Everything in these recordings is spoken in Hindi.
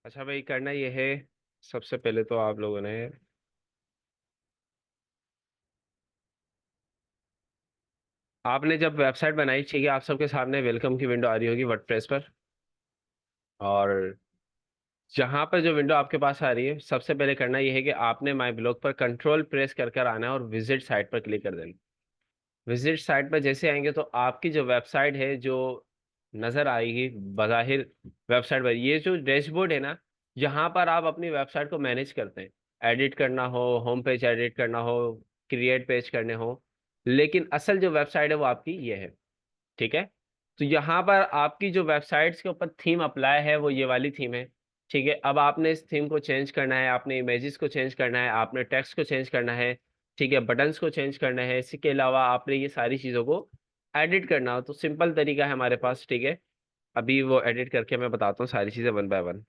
अच्छा भाई, करना ये है। सबसे पहले तो आप लोगों ने, आपने जब वेबसाइट बनाई, ठीक है, आप सबके सामने वेलकम की विंडो आ रही होगी वर्डप्रेस पर। और जहां पर जो विंडो आपके पास आ रही है, सबसे पहले करना ये है कि आपने माई ब्लॉग पर कंट्रोल प्रेस कर कर आना है और विजिट साइट पर क्लिक कर देना। विजिट साइट पर जैसे आएंगे तो आपकी जो वेबसाइट है जो नजर आएगी बज़ाहिर वेबसाइट पर, ये जो डैशबोर्ड है ना, यहाँ पर आप अपनी वेबसाइट को मैनेज करते हैं। एडिट करना हो, होम पेज एडिट करना हो, क्रिएट पेज करने हो, लेकिन असल जो वेबसाइट है वो आपकी ये है। ठीक है। तो यहाँ पर आपकी जो वेबसाइट्स के ऊपर थीम अप्लाई है वो ये वाली थीम है। ठीक है। अब आपने इस थीम को चेंज करना है, आपने इमेजेस को चेंज करना है, आपने टेक्स्ट को चेंज करना है। ठीक है। बटन्स को चेंज करना है। इसके अलावा आपने ये सारी चीज़ों को एडिट करना हो तो सिंपल तरीका है हमारे पास। ठीक है। अभी वो एडिट करके मैं बताता हूँ सारी चीज़ें वन बाय वन।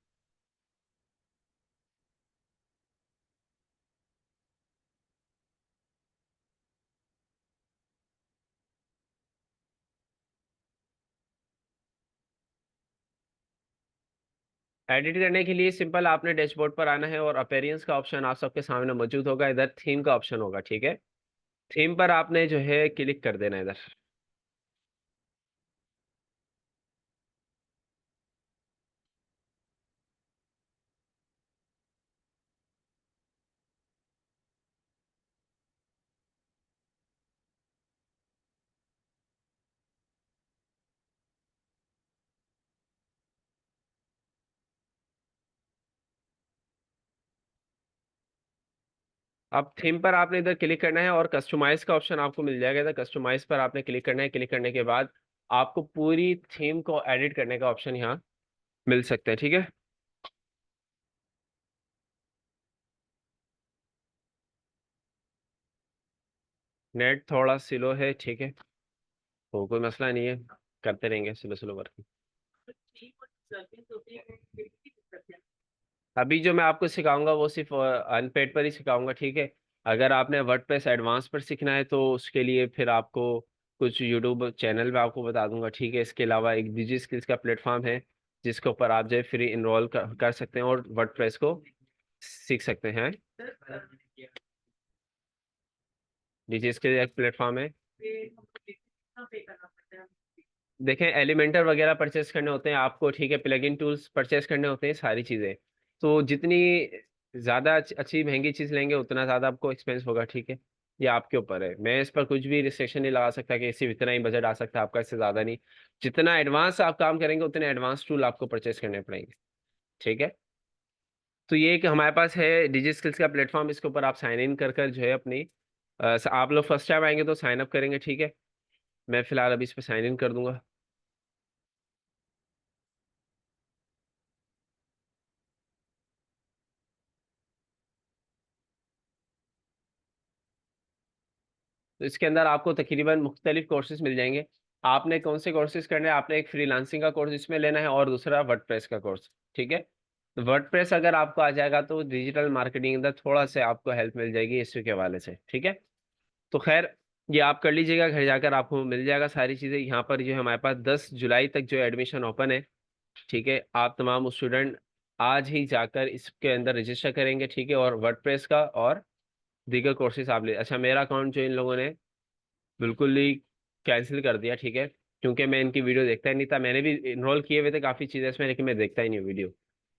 एडिट करने के लिए सिंपल आपने डैशबोर्ड पर आना है और अपीयरेंस का ऑप्शन आप सबके सामने मौजूद होगा। इधर थीम का ऑप्शन होगा। ठीक है। थीम पर आपने जो है क्लिक कर देना है इधर। अब थीम पर आपने इधर क्लिक करना है और कस्टमाइज का ऑप्शन आपको मिल जाएगा। इधर कस्टमाइज पर आपने क्लिक करना है। क्लिक करने के बाद आपको पूरी थीम को एडिट करने का ऑप्शन यहाँ मिल सकता है। ठीक है। नेट थोड़ा स्लो है। ठीक है। तो कोई मसला नहीं है, करते रहेंगे स्लो स्लो वर्क। अभी जो मैं आपको सिखाऊंगा वो सिर्फ अनपेड पर ही सिखाऊंगा। ठीक है। अगर आपने वर्डप्रेस एडवांस पर सीखना है तो उसके लिए फिर आपको कुछ यूट्यूब चैनल में आपको बता दूंगा। ठीक है। इसके अलावा एक डिजी स्किल्स का प्लेटफॉर्म है जिसके ऊपर आप जो है फ्री इनरोल कर सकते हैं और वर्डप्रेस को सीख सकते हैं। डिजी स्किल्स एक प्लेटफॉर्म है। देखें, एलिमेंटर वगैरह परचेस करने होते हैं आपको। ठीक है। प्लगइन टूल्स परचेस करने होते हैं, सारी चीज़ें। तो जितनी ज़्यादा अच्छी महंगी चीज़ लेंगे उतना ज़्यादा आपको एक्सपेंस होगा। ठीक है। ये आपके ऊपर है, मैं इस पर कुछ भी रिस्ट्रिक्शन नहीं लगा सकता कि सिर्फ इतना ही बजट आ सकता है आपका, इससे ज़्यादा नहीं। जितना एडवांस आप काम करेंगे उतने एडवांस टूल आपको परचेस करने पड़ेंगे। ठीक है। तो ये एक हमारे पास है डिजी स्किल्स का प्लेटफॉर्म। इसके ऊपर आप साइन इन कर कर जो है अपनी आप लोग फर्स्ट टाइम आएंगे तो साइन अप करेंगे। ठीक है। मैं फिलहाल अभी इस पर साइन इन कर दूंगा। तो इसके अंदर आपको तकरीबन मुख्तलिफ कोर्सेज मिल जाएंगे। आपने कौन से कोर्सेज करने हैं? आपने एक फ्रीलांसिंग का कोर्स इसमें लेना है और दूसरा वर्डप्रेस का कोर्स। ठीक है। तो वर्डप्रेस अगर आपको आ जाएगा तो डिजिटल मार्केटिंग अंदर थोड़ा सा आपको हेल्प मिल जाएगी इसी के हवाले से। ठीक है। तो खैर, ये आप कर लीजिएगा, घर जाकर आपको मिल जाएगा सारी चीज़ें। यहाँ पर जो है हमारे पास 10 जुलाई तक जो एडमिशन ओपन है। ठीक है। आप तमाम स्टूडेंट आज ही जाकर इसके अंदर रजिस्टर करेंगे। ठीक है। और वर्डप्रेस का और दीगर कोर्सेज आप ले। अच्छा, मेरा अकाउंट जो इन लोगों ने बिल्कुल ही कैंसिल कर दिया। ठीक है। क्योंकि मैं इनकी वीडियो देखता ही नहीं था। मैंने भी इनरोल किए हुए थे काफ़ी चीज़ें इसमें, लेकिन मैं देखता ही नहीं हूँ वीडियो।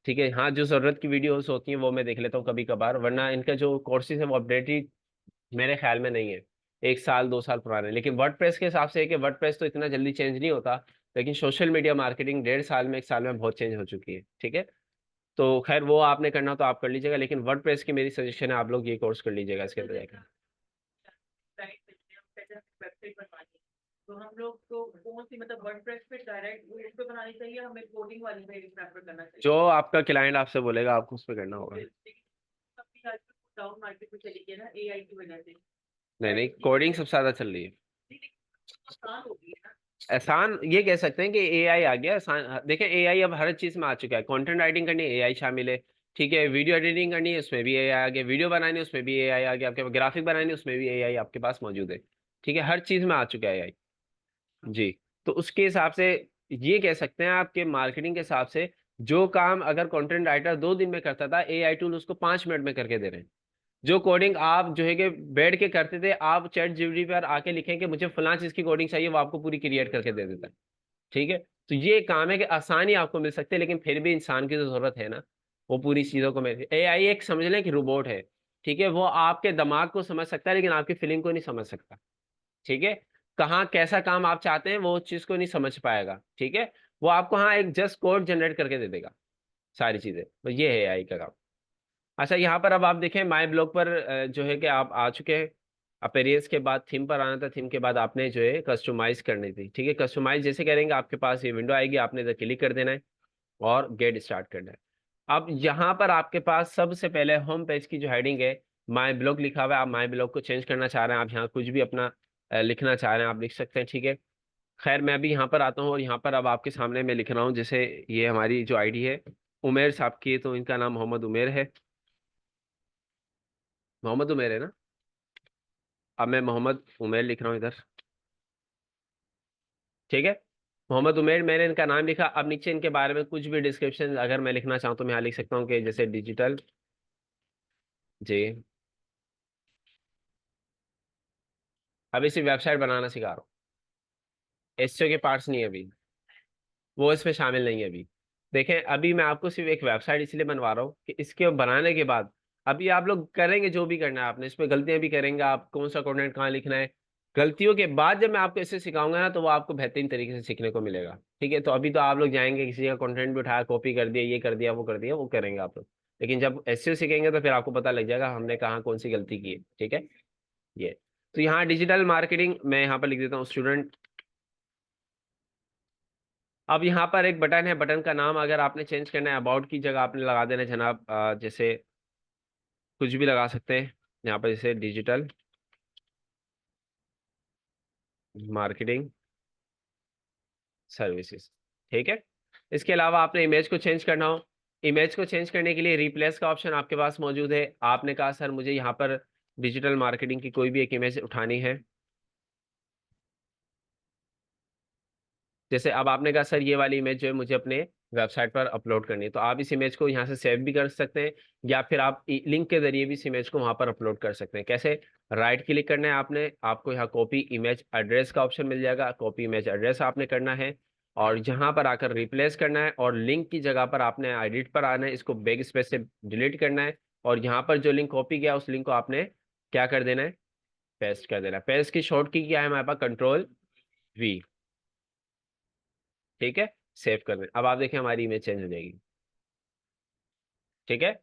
ठीक है। हाँ, जो ज़रूरत की वीडियोस होती हैं वो मैं देख लेता हूँ कभी कभार, वरना इनका जो कोर्सेज है वो अपडेटेड मेरे ख्याल में नहीं है। 1 साल 2 साल पुराने। लेकिन वर्डप्रेस के हिसाब से है कि वर्डप्रेस तो इतना जल्दी चेंज नहीं होता, लेकिन सोशल मीडिया मार्केटिंग 1.5 साल में 1 साल में बहुत चेंज हो चुकी है। ठीक है। तो खैर, वो आपने करना हो तो आप कर लीजिएगा, लेकिन वर्डप्रेस की मेरी सजेशन है आप लोग ये कोर्स कर लीजिएगा इसके अंदर जाकर। तो हम लोग तो कौन सी मतलब वर्डप्रेस पे डायरेक्ट उस पे बनानी चाहिए, हमें कोडिंग वाली पे प्रेफर करना चाहिए? जो आपका क्लाइंट आपसे बोलेगा आपको उस पर करना होगा। सबकी आजकल डाउन मार्केट में चली गई ना एआई की वजह से। नहीं नहीं, कोडिंग सबसे ज्यादा चल रही है। आसान हो गई है ना। आसान ये कह सकते हैं कि एआई आ गया आसान। देखिए, एआई अब हर चीज में आ चुका है। कंटेंट राइटिंग करनी है, एआई शामिल है। ठीक है। वीडियो एडिटिंग करनी है, उसमें भी एआई आ गया। वीडियो बनानी है, उसमें भी एआई आ गया। आपके ग्राफिक बनानी है, उसमें भी एआई आपके पास मौजूद है। ठीक है। हर चीज में आ चुका है एआई। जी। तो उसके हिसाब से ये कह सकते हैं आपके मार्केटिंग के हिसाब से जो काम अगर कंटेंट राइटर 2 दिन में करता था, एआई टूल उसको 5 मिनट में करके दे रहे हैं। जो कोडिंग आप जो है कि बैठ के करते थे, आप चैट जीपीटी पर आके लिखें कि मुझे फलां चीज की कोडिंग चाहिए, वो आपको पूरी क्रिएट करके दे देता है। ठीक है। तो ये काम है कि आसानी आपको मिल सकती है, लेकिन फिर भी इंसान की तो जरूरत है ना, वो पूरी चीजों को। मेरे एआई एक समझ लें कि रोबोट है। ठीक है, वो आपके दिमाग को समझ सकता है, लेकिन आपकी फीलिंग को नहीं समझ सकता। ठीक है। कहाँ कैसा काम आप चाहते हैं वो चीज को नहीं समझ पाएगा। ठीक है। वो आपको हाँ एक जस्ट कोड जनरेट करके दे देगा, सारी चीजें। तो ये है एआई का काम। अच्छा, यहाँ पर अब आप देखें माई ब्लॉग पर जो है कि आप आ चुके हैं। अपीयरेंस के बाद थीम पर आना था, थीम के बाद आपने जो है कस्टमाइज करनी थी। ठीक है, कस्टमाइज जैसे करेंगे आपके पास ये विंडो आएगी, आपने इधर क्लिक कर देना है और गेट स्टार्ट करना है। अब यहाँ पर आपके पास सबसे पहले होम पेज की जो हेडिंग है, माई ब्लॉग लिखा हुआ है। आप माई ब्लॉग को चेंज करना चाह रहे हैं, आप यहाँ कुछ भी अपना लिखना चाह रहे हैं, आप लिख सकते हैं। ठीक है। खैर मैं अभी यहाँ पर आता हूँ और यहाँ पर अब आपके सामने मैं लिख रहा हूँ, जैसे ये हमारी जो आईडी है उमेर साहब की है, तो इनका नाम मोहम्मद उमेर है। मोहम्मद उमेर है ना। अब मैं मोहम्मद उमेर लिख रहा हूँ इधर। ठीक है। मोहम्मद उमेर, मैंने इनका नाम लिखा। अब नीचे इनके बारे में कुछ भी डिस्क्रिप्शन अगर मैं लिखना चाहूँ तो मैं यहाँ लिख सकता हूँ कि जैसे डिजिटल जी। अब इसी वेबसाइट बनाना सिखा रहा हूँ, एसईओ के पार्ट्स नहीं है अभी, वो इसमें शामिल नहीं है अभी। देखें, अभी मैं आपको सिर्फ एक वेबसाइट इसलिए बनवा रहा हूँ कि इसके बनाने के बाद अभी आप लोग करेंगे जो भी करना है आपने, इसमें गलतियां भी करेंगे, आप कौन सा कंटेंट कहाँ लिखना है। गलतियों के बाद जब मैं आपको इसे सिखाऊंगा ना, तो वो आपको बेहतरीन तरीके से सीखने को मिलेगा। ठीक है। तो अभी तो आप लोग जाएंगे, किसी का कंटेंट भी उठाया, कॉपी कर दिया, ये कर दिया, वो कर दिया, वो करेंगे आप लोग। लेकिन जब एसईओ सीखेंगे तो फिर आपको पता लग जाएगा हमने कहाँ कौन सी गलती की है। ठीक है। ये तो यहाँ डिजिटल मार्केटिंग मैं यहाँ पर लिख देता हूँ स्टूडेंट। अब यहाँ पर एक बटन है, बटन का नाम अगर आपने चेंज करना है, अबाउट की जगह आपने लगा देना है जनाब, जैसे कुछ भी लगा सकते हैं यहाँ पर, जैसे डिजिटल मार्केटिंग सर्विसेज। ठीक है। इसके अलावा आपने इमेज को चेंज करना हो, इमेज को चेंज करने के लिए रिप्लेस का ऑप्शन आपके पास मौजूद है। आपने कहा सर मुझे यहाँ पर डिजिटल मार्केटिंग की कोई भी एक इमेज उठानी है, जैसे अब आपने कहा सर ये वाली इमेज जो है मुझे अपने वेबसाइट पर अपलोड करनी है, तो आप इस इमेज को यहाँ से सेव भी कर सकते हैं, या फिर आप लिंक के जरिए भी इस इमेज को वहां पर अपलोड कर सकते हैं। कैसे? राइट क्लिक करना है आपने, आपको यहाँ कॉपी इमेज एड्रेस का ऑप्शन मिल जाएगा, कॉपी इमेज एड्रेस आपने करना है, और यहाँ पर आकर रिप्लेस करना है, और लिंक की जगह पर आपने एडिट पर आना है, इसको बैक स्पेस से डिलीट करना है, और यहाँ पर जो लिंक कॉपी किया उस लिंक को आपने क्या कर देना है, पेस्ट कर देना है। पेस्ट की शॉर्ट की क्या है हमारे पास, Ctrl+V। ठीक है। सेव कर दें। अब आप देखें हमारी इमेज चेंज हो जाएगी। ठीक है।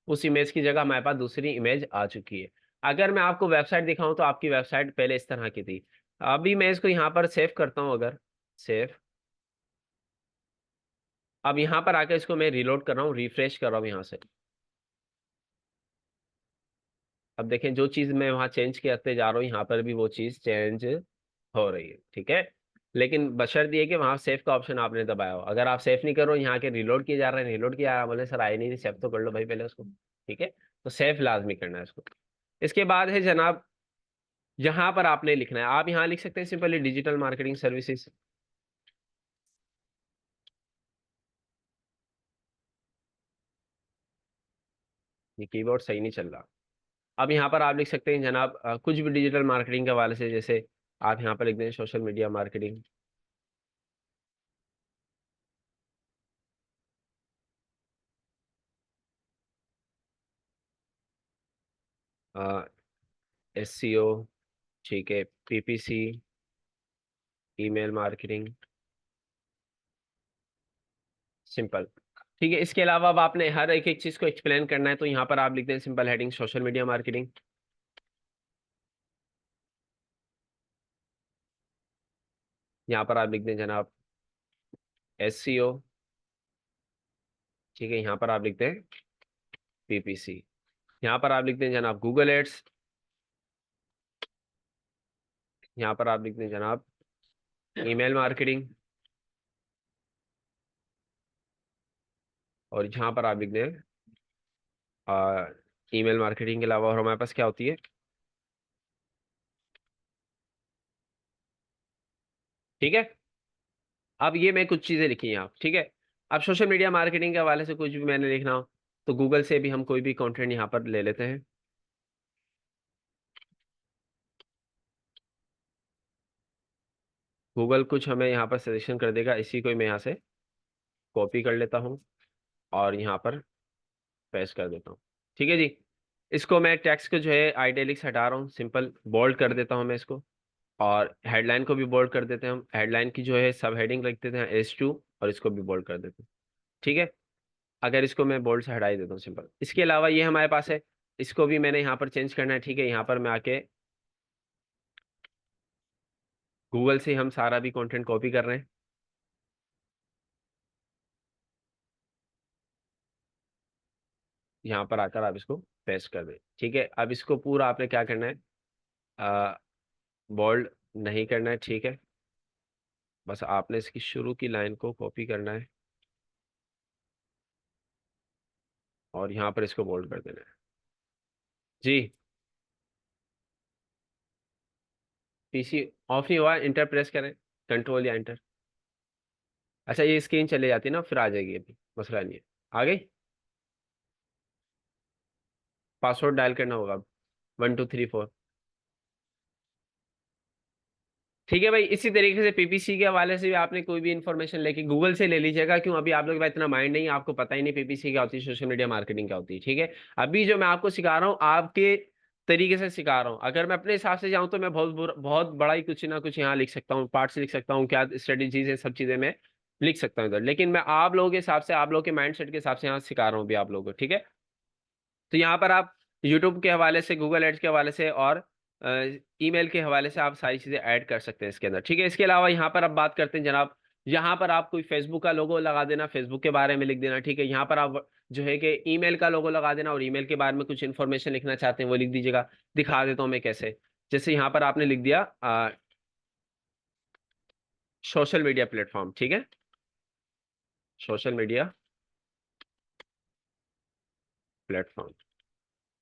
उस इमेज की जगह हमारे पास दूसरी इमेज आ चुकी है। अगर मैं आपको वेबसाइट दिखाऊं तो आपकी वेबसाइट पहले इस तरह की थी। अभी मैं इसको यहाँ पर सेव करता हूँ, अगर सेव, अब यहाँ पर आकर इसको मैं रिलोड कर रहा हूँ, रिफ्रेश कर रहा हूँ यहाँ से। अब देखें जो चीज मैं वहां चेंज करते जा रहा हूँ, यहाँ पर भी वो चीज चेंज हो रही है। ठीक है। लेकिन बशर्ते ये कि वहां सेव का ऑप्शन आपने दबाया हो। अगर आप सेव नहीं करो, यहाँ के रिलोड किए जा रहे हैं, रिलोड किया बोले सर आए नहीं, सेव तो कर लो भाई पहले उसको। ठीक है। तो सेव लाजमी करना है इसको। इसके बाद है जनाब, यहाँ पर आपने लिखना है, आप यहाँ लिख सकते हैं सिंपली डिजिटल मार्केटिंग सर्विसेज। ये कीबोर्ड सही नहीं चल रहा। अब यहाँ पर आप लिख सकते हैं जनाब कुछ भी डिजिटल मार्केटिंग के हवाले से, जैसे आप यहाँ पर लिख दें सोशल मीडिया मार्केटिंग, एससीओ, ठीक है, पीपीसी, ईमेल मार्केटिंग, सिंपल। ठीक है। इसके अलावा अब आपने हर एक एक चीज को एक्सप्लेन करना है, तो यहाँ पर आप लिख दें simple heading social media marketing. यहाँ पर आप लिख दें जनाब एससीओ। ठीक है। यहाँ पर आप लिख दें पीपीसी। यहाँ पर आप लिख दें जनाब गूगल एड्स। यहाँ पर आप लिख दें जनाब ईमेल मार्केटिंग। और यहाँ पर आप लिख दें ईमेल मार्केटिंग के अलावा और हमारे पास क्या होती है। ठीक है। अब ये मैं कुछ चीजें लिखी हैं आप। ठीक है। अब सोशल मीडिया मार्केटिंग के हवाले से कुछ भी मैंने लिखना हो तो गूगल से भी हम कोई भी कंटेंट यहाँ पर ले लेते हैं। गूगल कुछ हमें यहाँ पर सजेशन कर देगा, इसी को ही मैं यहाँ से कॉपी कर लेता हूँ और यहाँ पर पेस्ट कर देता हूँ। ठीक है जी। इसको मैं टेक्स्ट को जो है आइटैलिक्स हटा रहा हूँ, सिंपल बोल्ड कर देता हूँ मैं इसको। और हेडलाइन को भी बोल्ड कर देते हैं हम, हेडलाइन की जो है सब हेडिंग लिख देते हैं S2 और इसको भी बोल्ड कर देते हैं। ठीक है। अगर इसको मैं बोल्ड से हटा ही देता हूँ सिंपल। इसके अलावा ये हमारे पास है, इसको भी मैंने यहाँ पर चेंज करना है। ठीक है, यहाँ पर मैं आके गूगल से हम सारा भी कंटेंट कॉपी कर रहे हैं। यहाँ पर आकर आप इसको पेस्ट कर दें। ठीक है, अब इसको पूरा आपने क्या करना है, बोल्ड नहीं करना है। ठीक है, बस आपने इसकी शुरू की लाइन को कॉपी करना है और यहाँ पर इसको बोल्ड कर देना है जी। पीसी ऑफ नहीं हुआ, इंटर प्रेस करें, कंट्रोल या इंटर। अच्छा, ये स्क्रीन चले जाती है ना, फिर आ जाएगी, अभी मसला नहीं है। आ गई। पासवर्ड डायल करना होगा अब, 1234। ठीक है भाई, इसी तरीके से पीपीसी के हवाले से भी आपने कोई भी इंफॉर्मेशन लेके गूगल से ले लीजिएगा। क्यों, अभी आप लोग के पास इतना माइंड नहीं है, आपको पता ही नहीं पीपीसी क्या होती है, सोशल मीडिया मार्केटिंग क्या होती है। ठीक है, अभी जो मैं आपको सिखा रहा हूँ आपके तरीके से सिखा रहा हूँ। अगर मैं अपने हिसाब से जाऊँ तो मैं बहुत बड़ा ही कुछ ना कुछ यहाँ लिख सकता हूँ, पार्ट्स लिख सकता हूँ, क्या स्ट्रेटेजीज है, सब चीजें मैं लिख सकता हूँ इधर। लेकिन मैं आप लोगों के हिसाब से, आप लोगों के माइंड सेट के हिसाब से यहाँ सिखा रहा हूँ अभी आप लोगों को। ठीक है, तो यहाँ पर आप यूट्यूब के हवाले से, गूगल एड्स के हवाले से और ईमेल के हवाले से आप सारी चीज़ें ऐड कर सकते हैं इसके अंदर। ठीक है, इसके अलावा यहाँ पर अब बात करते हैं जनाब, यहाँ पर आप कोई फेसबुक का लोगो लगा देना, फेसबुक के बारे में लिख देना। ठीक है, यहाँ पर आप जो है कि ईमेल का लोगो लगा देना और ईमेल के बारे में कुछ इन्फॉर्मेशन लिखना चाहते हैं वो लिख दीजिएगा। दिखा देता हूँ मैं कैसे। जैसे यहाँ पर आपने लिख दिया सोशल मीडिया प्लेटफॉर्म। ठीक है, सोशल मीडिया प्लेटफॉर्म।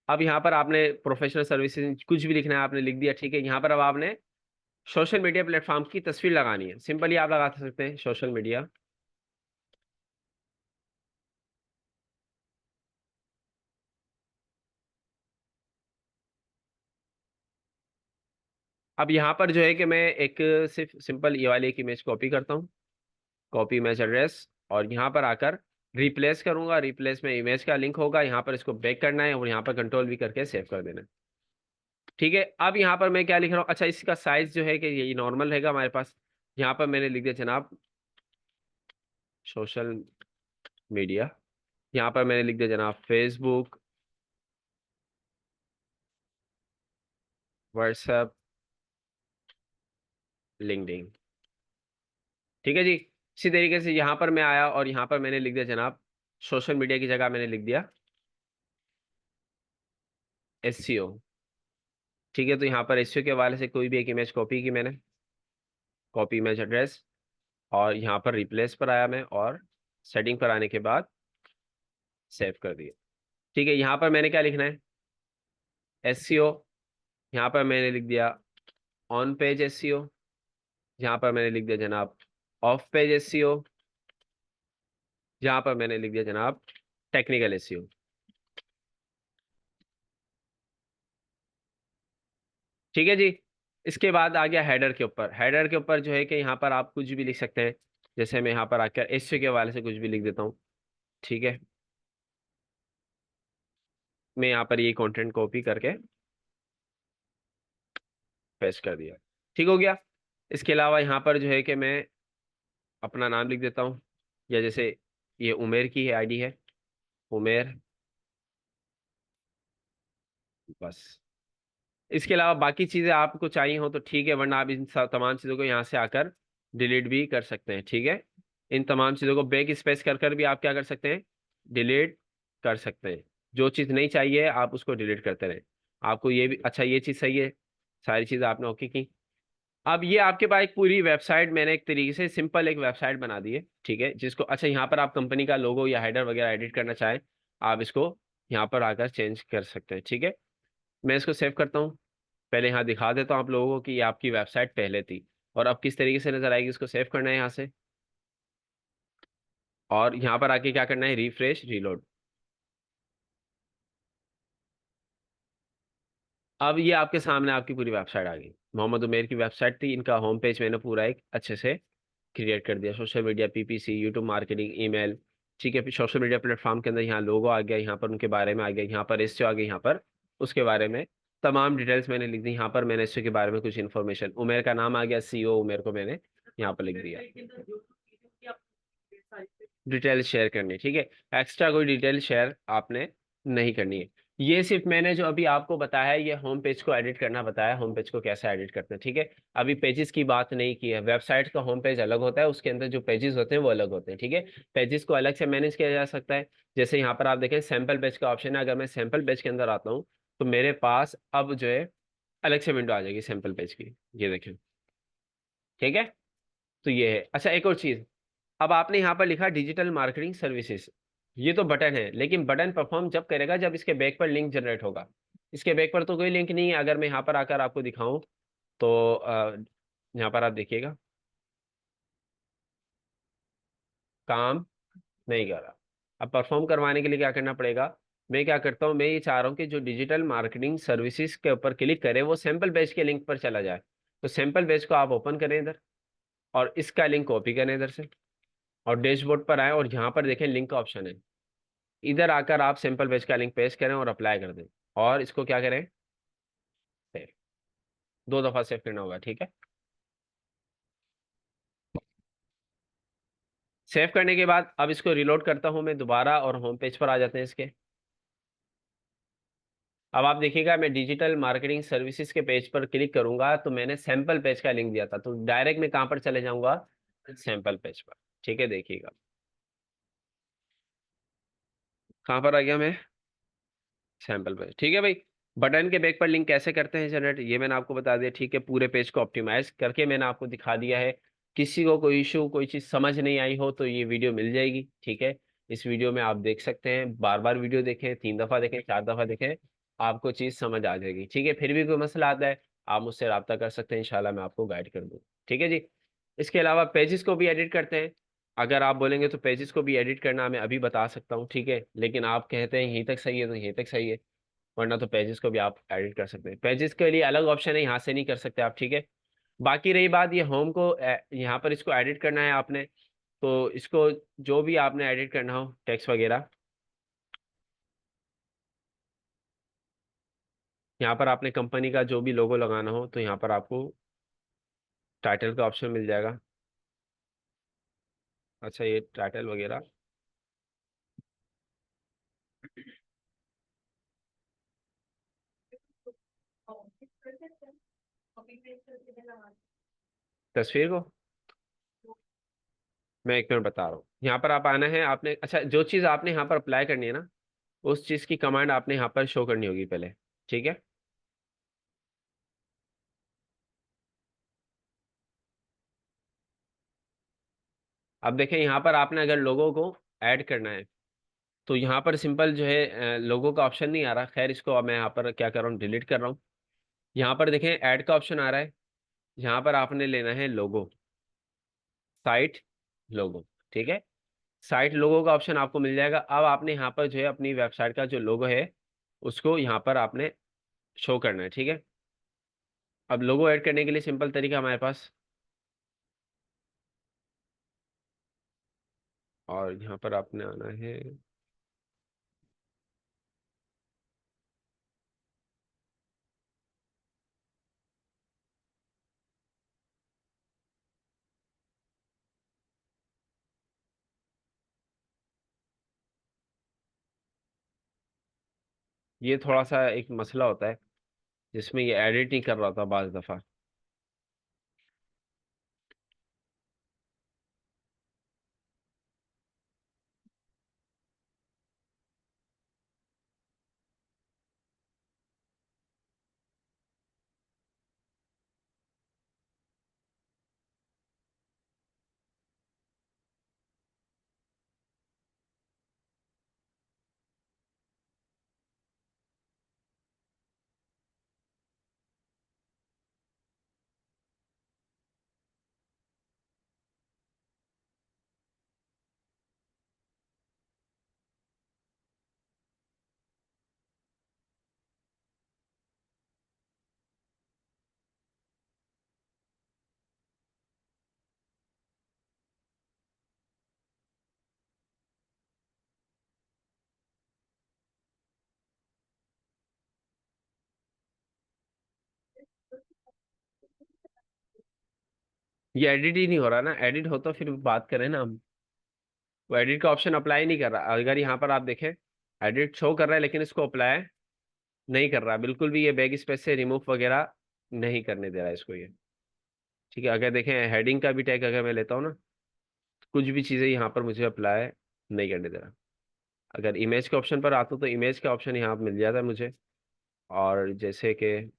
अब यहाँ पर आपने प्रोफेशनल सर्विसेज कुछ भी लिखना है, आपने लिख दिया। ठीक है, यहाँ पर अब आपने सोशल मीडिया प्लेटफॉर्म की तस्वीर लगानी है, सिंपली आप लगा सकते हैं सोशल मीडिया। अब यहाँ पर जो है कि मैं एक सिर्फ सिंपल ये वाली एक इमेज कॉपी करता हूँ, कॉपी इमेज एड्रेस, और यहाँ पर आकर रिप्लेस करूंगा। रिप्लेस में इमेज का लिंक होगा, यहाँ पर इसको बैक करना है और यहाँ पर कंट्रोल भी करके सेव कर देना है। ठीक है, अब यहाँ पर मैं क्या लिख रहा हूँ, अच्छा इसका साइज जो है कि ये नॉर्मल रहेगा हमारे पास। यहाँ पर मैंने लिख दिया जनाब सोशल मीडिया, यहाँ पर मैंने लिख दिया जनाब फेसबुक, व्हाट्सएप, लिंक्डइन। ठीक है जी। इसी तरीके से यहाँ पर मैं आया और यहाँ पर मैंने लिख दिया जनाब सोशल मीडिया की जगह मैंने लिख दिया SEO। ठीक है, तो यहाँ पर SEO के हवाले से कोई भी एक इमेज कॉपी की मैंने, कॉपी इमेज एड्रेस, और यहाँ पर रिप्लेस पर आया मैं और सेटिंग पर आने के बाद सेव कर दिया। ठीक है, यहाँ पर मैंने क्या लिखना है, SEO। यहाँ पर मैंने लिख दिया ऑन पेज SEO। यहाँ पर मैंने लिख दिया जनाब ऑफ पेज SEO। यहाँ पर मैंने लिख दिया जनाब टेक्निकल SEO। ठीक है जी। इसके बाद आ गया हेडर के ऊपर। हेडर के ऊपर जो है कि यहाँ पर आप कुछ भी लिख सकते हैं। जैसे मैं यहाँ पर आकर SEO के हवाले से कुछ भी लिख देता हूँ। ठीक है, मैं यहाँ पर ये कंटेंट कॉपी करके पेस्ट कर दिया। ठीक हो गया। इसके अलावा यहाँ पर जो है कि मैं अपना नाम लिख देता हूँ, या जैसे ये उमेर की आईडी है, उमेर, बस। इसके अलावा बाकी चीज़ें आपको चाहिए हो तो ठीक है, वरना आप इन तमाम चीज़ों को यहाँ से आकर डिलीट भी कर सकते हैं। ठीक है, इन तमाम चीज़ों को बैक स्पेस कर भी आप क्या कर सकते हैं, डिलीट कर सकते हैं। जो चीज़ नहीं चाहिए आप उसको डिलीट करते रहें। आपको ये भी, अच्छा ये चीज़ सही है, सारी चीज़ आपने ओके की। अब ये आपके पास एक पूरी वेबसाइट, मैंने एक तरीके से सिंपल एक वेबसाइट बना दी है। ठीक है, जिसको, अच्छा यहाँ पर आप कंपनी का लोगो या हेडर वगैरह एडिट करना चाहें, आप इसको यहाँ पर आकर चेंज कर सकते हैं। ठीक है, मैं इसको सेव करता हूँ। पहले यहाँ दिखा देता हूँ आप लोगों को कि ये आपकी वेबसाइट पहले थी और अब किस तरीके से नजर आएगी। इसको सेव करना है यहाँ से और यहाँ पर आके क्या करना है, रिफ्रेश रीलोड। अब ये आपके सामने आपकी पूरी वेबसाइट आ गई। मोहम्मद उमेर की वेबसाइट थी, इनका होम पेज मैंने पूरा एक अच्छे से क्रिएट कर दिया। Social media, PPC, YouTube marketing, email, ठीक है। फिर सोशल मीडिया प्लेटफॉर्म के अंदर यहाँ लोगो आ गया, यहाँ पर उनके बारे में आ गया, यहाँ पर एसईओ आ गया, यहाँ पर उसके बारे में तमाम डिटेल्स मैंने लिख दी। यहाँ पर मैंने एसईओ के बारे में कुछ इन्फॉर्मेशन, उमेर का नाम आ गया, सीईओ उमेर को मैंने यहाँ पर लिख दिया। डिटेल शेयर करनी, ठीक है। एक्स्ट्रा कोई डिटेल शेयर आपने नहीं करनी है। ये सिर्फ मैंने जो अभी आपको बताया है, ये होम पेज को एडिट करना बताया, होम पेज को कैसे एडिट करते हैं, ठीक है। अभी पेजेस की बात नहीं की है। वेबसाइट का होम पेज अलग होता है, उसके अंदर जो पेजेस होते हैं वो अलग होते हैं, ठीक है। पेजेस को अलग से मैनेज किया जा सकता है। जैसे यहाँ पर आप देखें सैंपल पेज का ऑप्शन है, अगर मैं सैंपल पेज के अंदर आता हूँ तो मेरे पास अब जो है अलग से विंडो आ जाएगी सैंपल पेज की, ये देखें, ठीक है। तो ये है। अच्छा, एक और चीज, अब आपने यहाँ पर लिखा डिजिटल मार्केटिंग सर्विसेज, ये तो बटन है, लेकिन बटन परफॉर्म जब करेगा जब इसके बैक पर लिंक जनरेट होगा। इसके बैक पर तो कोई लिंक नहीं है। अगर मैं यहाँ पर आकर आपको दिखाऊं तो यहाँ पर आप देखिएगा काम नहीं कर रहा। अब परफॉर्म करवाने के लिए क्या करना पड़ेगा, मैं क्या करता हूँ, मैं ये चाह रहा हूँ कि जो डिजिटल मार्केटिंग सर्विसेज के ऊपर क्लिक करे वो सैंपल पेज के लिंक पर चला जाए। तो सैंपल पेज को आप ओपन करें इधर, और इसका लिंक कॉपी करें इधर से, और डैशबोर्ड पर आए और यहाँ पर देखें लिंक का ऑप्शन है। इधर आकर आप सिंपल पेज का लिंक पेस्ट करें और अप्लाई कर दें, और इसको क्या करें, सेव। 2 दफा सेव करना होगा, ठीक है। सेव करने के बाद अब इसको रिलोड करता हूं मैं दोबारा, और होम पेज पर आ जाते हैं इसके। अब आप देखिएगा मैं डिजिटल मार्केटिंग सर्विसेज के पेज पर क्लिक करूंगा तो मैंने सैंपल पेज का लिंक दिया था, तो डायरेक्ट मैं कहां पर चले जाऊंगा, सैंपल पेज पर, ठीक है। देखिएगा कहां पर आ गया मैं, सैंपल पेज, ठीक है भाई। बटन के बैक पर लिंक कैसे करते हैं जनरेट, ये मैंने आपको बता दिया, ठीक है। पूरे पेज को ऑप्टिमाइज करके मैंने आपको दिखा दिया है। किसी को कोई इशू, कोई चीज समझ नहीं आई हो तो ये वीडियो मिल जाएगी, ठीक है। इस वीडियो में आप देख सकते हैं, बार बार वीडियो देखें, 3 दफा देखें, 4 दफा देखें, आपको चीज समझ आ जाएगी, ठीक है। फिर भी कोई मसला आता है आप मुझसे रब्ता कर सकते हैं, इंशाल्लाह मैं आपको गाइड कर दूँ, ठीक है जी। इसके अलावा पेजेस को भी एडिट करते हैं। अगर आप बोलेंगे तो पेजेस को भी एडिट करना मैं अभी बता सकता हूँ, ठीक है। लेकिन आप कहते हैं यहीं तक सही है तो यहीं तक सही है, वरना तो पेजेस को भी आप एडिट कर सकते हैं। पेजेस के लिए अलग ऑप्शन है, यहाँ से नहीं कर सकते आप, ठीक है। बाकी रही बात ये होम को, यहाँ पर इसको एडिट करना है आपने, तो इसको जो भी आपने एडिट करना हो टेक्स्ट वगैरह, यहाँ पर आपने कंपनी का जो भी लोगो लगाना हो तो यहाँ पर आपको टाइटल का ऑप्शन मिल जाएगा। अच्छा, ये टाइटल वगैरह, तस्वीर को मैं एक मिनट बता रहा हूँ। यहाँ पर आप आना है, आपने अच्छा जो चीज़ आपने यहाँ पर अप्लाई करनी है ना, उस चीज़ की कमांड आपने यहाँ पर शो करनी होगी पहले, ठीक है। अब देखें यहाँ पर आपने अगर लोगों को ऐड करना है तो यहाँ पर सिंपल जो है लोगो का ऑप्शन नहीं आ रहा। खैर, इसको अब मैं यहाँ पर क्या कर रहा हूँ, डिलीट कर रहा हूँ। यहाँ पर देखें ऐड का ऑप्शन आ रहा है, यहाँ पर आपने लेना है लोगो, साइट लोगो, ठीक है। साइट लोगो का ऑप्शन आपको मिल जाएगा। अब आपने यहाँ पर जो है अपनी वेबसाइट का जो लोगो है उसको यहाँ पर आपने शो करना है, ठीक है। अब लोगो ऐड करने के लिए सिंपल तरीका हमारे पास, और यहाँ पर आपने आना है, ये थोड़ा सा एक मसला होता है जिसमें ये एडिट नहीं कर रहा था बाज दफ़ा। ये एडिट ही नहीं हो रहा ना, एडिट हो तो फिर बात करें ना हम। वो एडिट का ऑप्शन अप्लाई नहीं कर रहा, अगर यहाँ पर आप देखें एडिट शो कर रहा है लेकिन इसको अप्लाई नहीं कर रहा बिल्कुल भी, ये बैग स्पेस से रिमूव वगैरह नहीं करने दे रहा है इसको ये। ठीक है, अगर देखें हेडिंग का भी टैग अगर मैं लेता हूँ ना, तो कुछ भी चीज़ें यहाँ पर मुझे अप्लाई नहीं करने दे रहा। अगर इमेज के ऑप्शन पर आता हूँ तो इमेज का ऑप्शन यहाँ मिल जाता है मुझे। और जैसे कि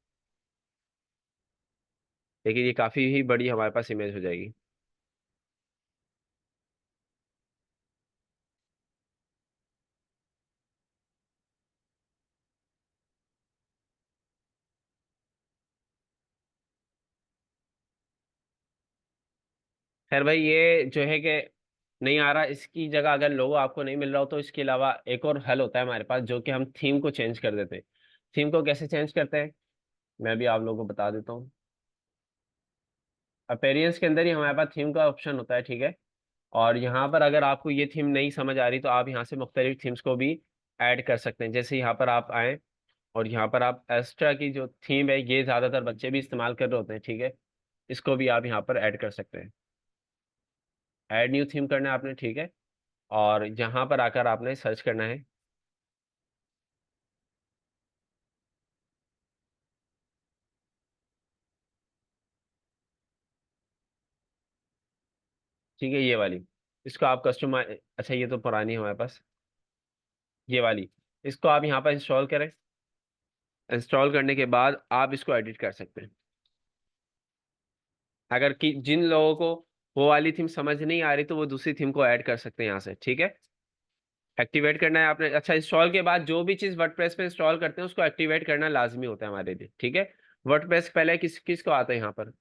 देखिए ये काफ़ी ही बड़ी हमारे पास इमेज हो जाएगी। खैर भाई ये जो है कि नहीं आ रहा, इसकी जगह अगर लोगो आपको नहीं मिल रहा हो तो इसके अलावा एक और हल होता है हमारे पास, जो कि हम थीम को चेंज कर देते हैं। थीम को कैसे चेंज करते हैं मैं भी आप लोगों को बता देता हूँ। अपीयरेंस के अंदर ही हमारे पास थीम का ऑप्शन होता है, ठीक है। और यहाँ पर अगर आपको ये थीम नहीं समझ आ रही तो आप यहाँ से मुख्तलिफ थीम्स को भी ऐड कर सकते हैं। जैसे यहाँ पर आप आए और यहाँ पर आप एक्स्ट्रा की जो थीम है ये ज़्यादातर बच्चे भी इस्तेमाल कर रहे होते हैं, ठीक है। इसको भी आप यहाँ पर ऐड कर सकते हैं। ऐड न्यू थीम करना है आपने, ठीक है। और यहाँ पर आकर आपने सर्च करना है। ठीक है, ये वाली, इसको आप कस्टमाइज, अच्छा ये तो पुरानी है हमारे पास, ये वाली, इसको आप यहाँ पर इंस्टॉल करें। इंस्टॉल करने के बाद आप इसको एडिट कर सकते हैं। अगर कि जिन लोगों को वो वाली थीम समझ नहीं आ रही तो वो दूसरी थीम को ऐड कर सकते हैं यहाँ से, ठीक है। एक्टिवेट करना है आपने, अच्छा इंस्टॉल के बाद जो भी चीज़ वर्डप्रेस पे इंस्टॉल करते हैं उसको एक्टिवेट करना लाजमी होता है हमारे लिए, ठीक है। वर्डप्रेस पहले किस किस को आता है यहाँ पर,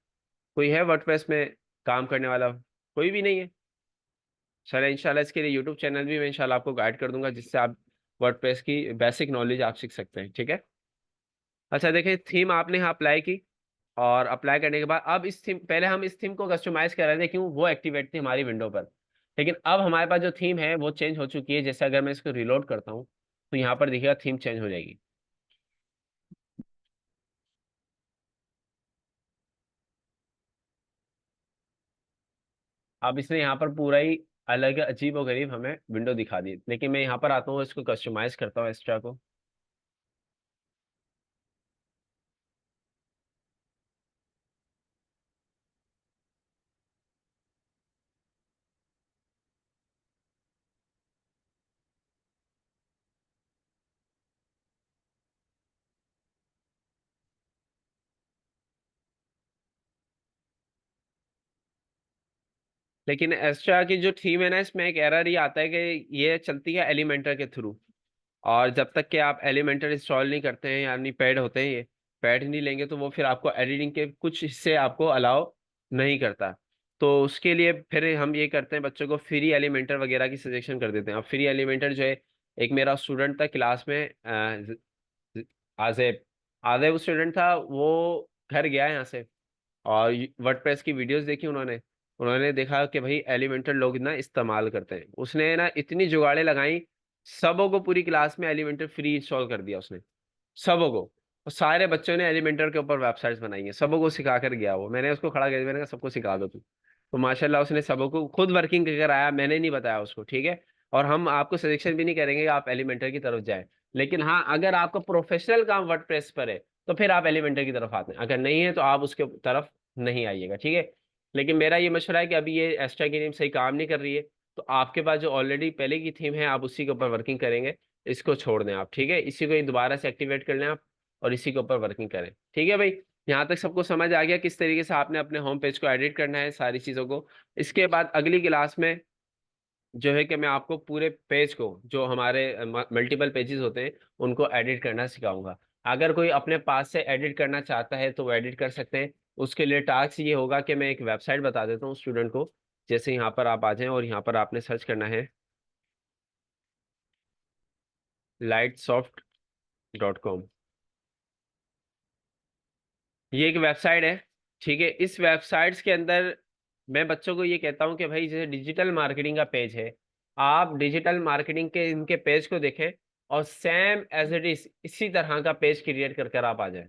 कोई है वर्डप्रेस में काम करने वाला? कोई भी नहीं है। चलो इंशाल्लाह इसके लिए यूट्यूब चैनल भी मैं इंशाल्लाह आपको गाइड कर दूंगा, जिससे आप वर्डप्रेस की बेसिक नॉलेज आप सीख सकते हैं, ठीक है। अच्छा देखिए, थीम आपने यहाँ अप्लाई की, और अप्लाई करने के बाद अब इस थीम, पहले हम इस थीम को कस्टमाइज कर रहे थे क्यों, वो एक्टिवेट थी हमारी विंडो पर। लेकिन अब हमारे पास जो थीम है वो चेंज हो चुकी है। जैसे अगर मैं इसको रिलोड करता हूँ तो यहाँ पर देखिएगा थीम चेंज हो जाएगी। अब इसने यहाँ पर पूरा ही अलग अजीब और गरीब हमें विंडो दिखा दी, लेकिन मैं यहाँ पर आता हूँ इसको कस्टमाइज करता हूँ एक्स्ट्रा को। लेकिन एक्स्ट्रा की जो थीम है ना, इसमें एक एरर ये आता है कि ये चलती है एलिमेंटर के थ्रू। और जब तक कि आप एलिमेंटर इंस्टॉल नहीं करते हैं, यानी पैड होते हैं ये, पैड नहीं लेंगे तो वो फिर आपको एडिटिंग के कुछ हिस्से आपको अलाउ नहीं करता। तो उसके लिए फिर हम ये करते हैं, बच्चों को फ्री एलिमेंटर वगैरह की सजेशन कर देते हैं। अब फ्री एलिमेंटर जो है, एक मेरा स्टूडेंट था क्लास में, आजेब, आजेब स्टूडेंट था वो, घर गया यहाँ से और वर्डप्रेस की वीडियोस देखी उन्होंने। उन्होंने देखा कि भाई एलिमेंटर लोग ना इस्तेमाल करते हैं, उसने ना इतनी जुगाड़े लगाई, सबों को पूरी क्लास में एलिमेंटर फ्री इंस्टॉल कर दिया उसने, सबों को। और सारे बच्चों ने एलिमेंटर के ऊपर वेबसाइट्स बनाई हैं, सबों को सिखा कर गया वो। मैंने उसको खड़ा कर दिया, मैंने कहा सबको सिखा दो तू। तो माशाल्लाह उसने सबों को खुद वर्किंग कर आया, मैंने नहीं बताया उसको, ठीक है। और हम आपको सजेशन भी नहीं करेंगे कि आप एलिमेंटर की तरफ जाएं। लेकिन हाँ, अगर आपका प्रोफेशनल काम वर्डप्रेस पर है तो फिर आप एलिमेंटर की तरफ आते हैं, अगर नहीं है तो आप उसके तरफ नहीं आइएगा, ठीक है। लेकिन मेरा ये मशवरा है कि अभी ये एक्स्ट्रा की थीम सही काम नहीं कर रही है, तो आपके पास जो ऑलरेडी पहले की थीम है आप उसी के ऊपर वर्किंग करेंगे। इसको छोड़ दें आप, ठीक है, इसी को ही दोबारा से एक्टिवेट कर लें आप, और इसी के ऊपर वर्किंग करें, ठीक है भाई। यहाँ तक सबको समझ आ गया किस तरीके से आपने अपने होम पेज को एडिट करना है सारी चीज़ों को। इसके बाद अगली क्लास में जो है कि मैं आपको पूरे पेज को, जो हमारे मल्टीपल पेजेस होते हैं, उनको एडिट करना सिखाऊंगा। अगर कोई अपने पास से एडिट करना चाहता है तो वो एडिट कर सकते हैं। उसके लिए टास्क ये होगा कि मैं एक वेबसाइट बता देता हूँ स्टूडेंट को। जैसे यहाँ पर आप आ जाएं और यहाँ पर आपने सर्च करना है lightsoft.com। ये एक वेबसाइट है, ठीक है। इस वेबसाइट्स के अंदर मैं बच्चों को ये कहता हूँ कि भाई जैसे डिजिटल मार्केटिंग का पेज है, आप डिजिटल मार्केटिंग के इनके पेज को देखें और सेम एज इट इज इसी तरह का पेज क्रिएट कर कर आप आ जाए,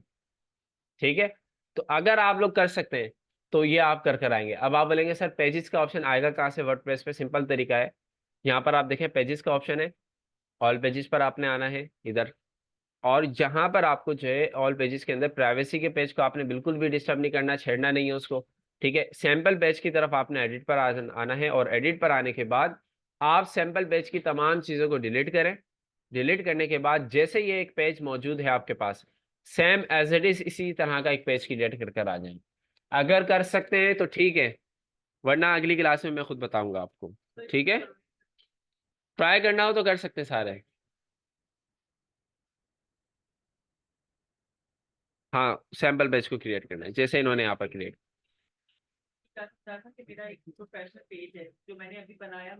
ठीक है। तो अगर आप लोग कर सकते हैं तो ये आप कर कर आएंगे। अब आप बोलेंगे सर पेजेस का ऑप्शन आएगा कहाँ से वर्डप्रेस पे? सिंपल तरीका है, यहाँ पर आप देखें पेजेस का ऑप्शन है, ऑल पेजेस पर आपने आना है इधर, और जहां पर आपको जो है ऑल पेजेस के अंदर प्राइवेसी के पेज को आपने बिल्कुल भी डिस्टर्ब नहीं करना, छेड़ना नहीं है उसको, ठीक है। सैंपल पेज की तरफ आपने एडिट पर आना है, और एडिट पर आने के बाद आप सैंपल पेज की तमाम चीजों को डिलीट करें। डिलीट करने के बाद जैसे ये एक पेज मौजूद है आपके पास, सेम एज इट इज इसी तरह का एक पेज क्रिएट कर कर आ जाए। अगर कर सकते हैं तो ठीक है, वरना अगली क्लास में मैं खुद बताऊंगा आपको, ठीक है। ट्राई करना हो तो कर सकते हैं सारे। हाँ, सैंपल पेज को क्रिएट करना है जैसे इन्होंने यहाँ पर क्रिएट। कि मेरा एक प्रोफेशनल पेज है जो मैंने अभी बनाया